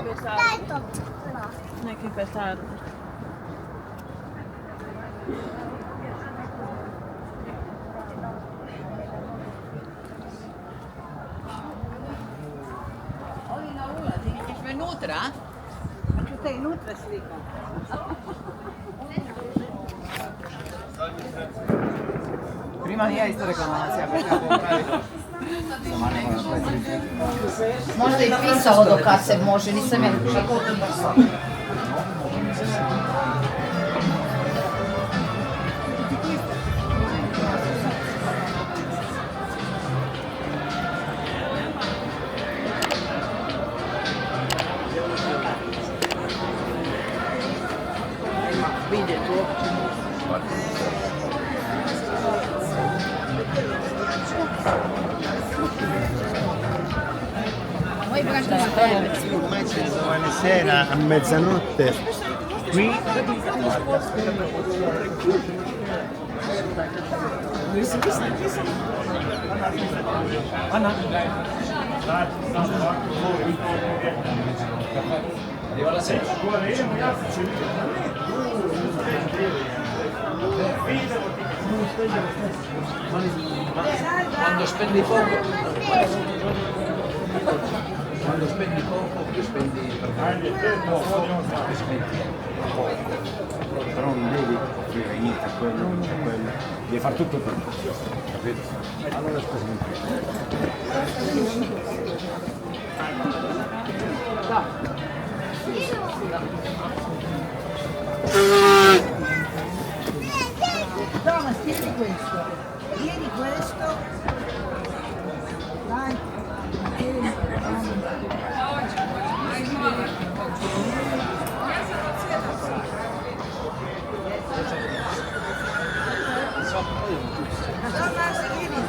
pesarlo. No hay que pesarlo. Ovi na ulaz, ili ćeš me nutra? A ću te i nutra slikati. Prima nije isto reklamacija, pa kako praviti. Možda i pisalo do kad se može, nisam ja čekao. Vidjeti uopće. Ormai c'è domani sera a mezzanotte qui. Anna. Arriva la sera. Quando spendi poco, più spendi per Però non devi offrire niente a quello, devi fare tutto per te, capito? Allora speso di più. Thomas, tieni questo. Tieni questo. Dai. Tieni. Thomas, vieni.